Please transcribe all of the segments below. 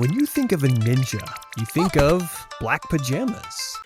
When you think of a ninja, you think of black pajamas.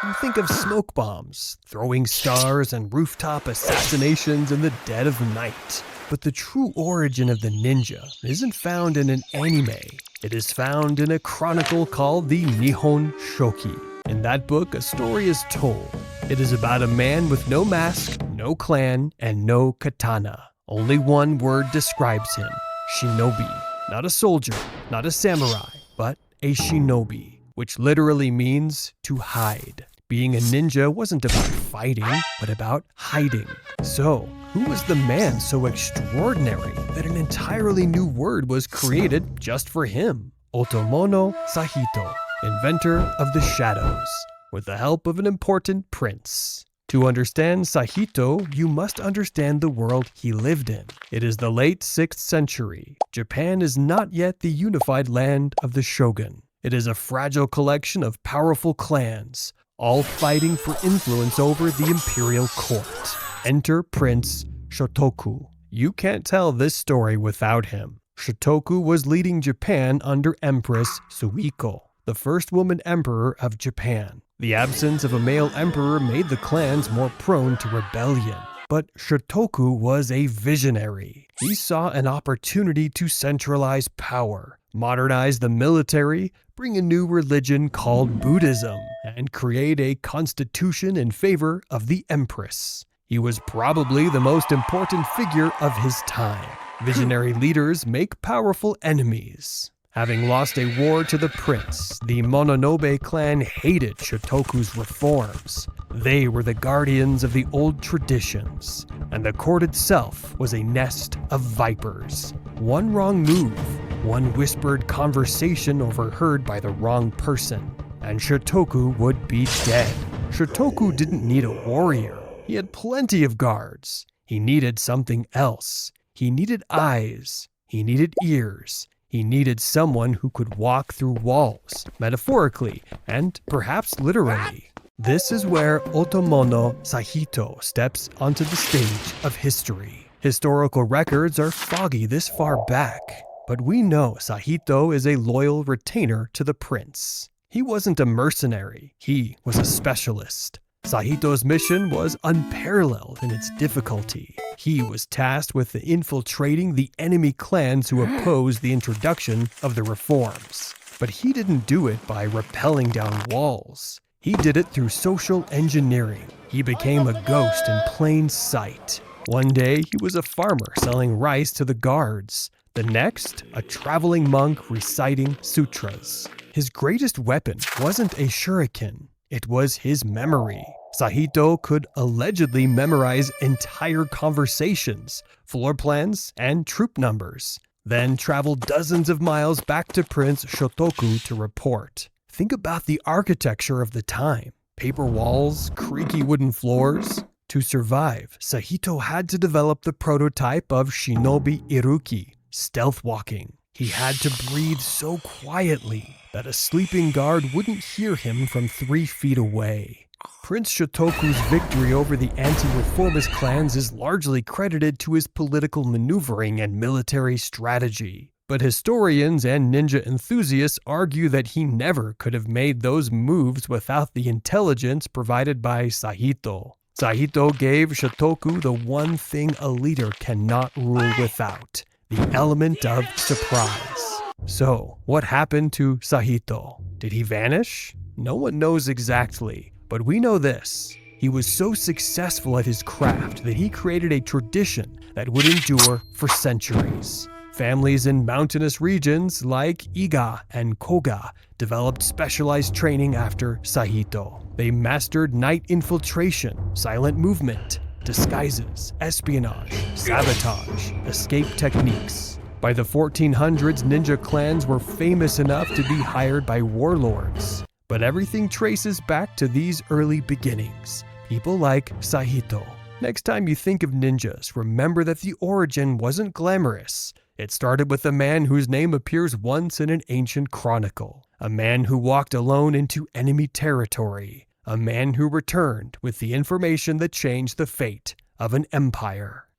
You think of smoke bombs, throwing stars, and rooftop assassinations in the dead of night. But the true origin of the ninja isn't found in an anime. It is found in a chronicle called the Nihon Shoki. In that book, a story is told. It is about a man with no mask, no clan, and no katana. Only one word describes him: shinobi. Not a soldier, not a samurai, but a shinobi, which literally means to hide. Being a ninja wasn't about fighting, but about hiding. So, who was the man so extraordinary that an entirely new word was created just for him? Otomono Sahito, inventor of the shadows, with the help of an important prince. To understand Sahito, you must understand the world he lived in. It is the late 6th century. Japan is not yet the unified land of the shogun. It is a fragile collection of powerful clans, all fighting for influence over the imperial court. Enter Prince Shotoku. You can't tell this story without him. Shotoku was leading Japan under Empress Suiko, the first woman emperor of Japan. The absence of a male emperor made the clans more prone to rebellion. But Shotoku was a visionary. He saw an opportunity to centralize power, modernize the military, bring a new religion called Buddhism, and create a constitution in favor of the empress. He was probably the most important figure of his time. Visionary leaders make powerful enemies. Having lost a war to the prince, the Mononobe clan hated Shotoku's reforms. They were the guardians of the old traditions, and the court itself was a nest of vipers. One wrong move, one whispered conversation overheard by the wrong person, and Shotoku would be dead. Shotoku didn't need a warrior. He had plenty of guards. He needed something else. He needed eyes. He needed ears. He needed someone who could walk through walls, metaphorically and perhaps literally. This is where Otomono Sahito steps onto the stage of history. Historical records are foggy this far back, but we know Sahito is a loyal retainer to the prince. He wasn't a mercenary, he was a specialist. Sahito's mission was unparalleled in its difficulty. He was tasked with infiltrating the enemy clans who opposed the introduction of the reforms. But he didn't do it by rappelling down walls. He did it through social engineering. He became a ghost in plain sight. One day, he was a farmer selling rice to the guards. The next, a traveling monk reciting sutras. His greatest weapon wasn't a shuriken. It was his memory. Sahito could allegedly memorize entire conversations, floor plans, and troop numbers, then travel dozens of miles back to Prince Shotoku to report. Think about the architecture of the time. Paper walls, creaky wooden floors. To survive, Sahito had to develop the prototype of Shinobi Iruki, stealth walking. He had to breathe so quietly that a sleeping guard wouldn't hear him from 3 feet away. Prince Shotoku's victory over the anti-reformist clans is largely credited to his political maneuvering and military strategy. But historians and ninja enthusiasts argue that he never could have made those moves without the intelligence provided by Sahito. Sahito gave Shotoku the one thing a leader cannot rule without: the element of surprise. So, what happened to Sahito? Did he vanish? No one knows exactly, but we know this. He was so successful at his craft that he created a tradition that would endure for centuries. Families in mountainous regions like Iga and Koga developed specialized training after Sahito. They mastered night infiltration, silent movement, disguises, espionage, sabotage, escape techniques. By the 1400s, ninja clans were famous enough to be hired by warlords. But everything traces back to these early beginnings. People like Sahito. Next time you think of ninjas, remember that the origin wasn't glamorous. It started with a man whose name appears once in an ancient chronicle. A man who walked alone into enemy territory. A man who returned with the information that changed the fate of an empire.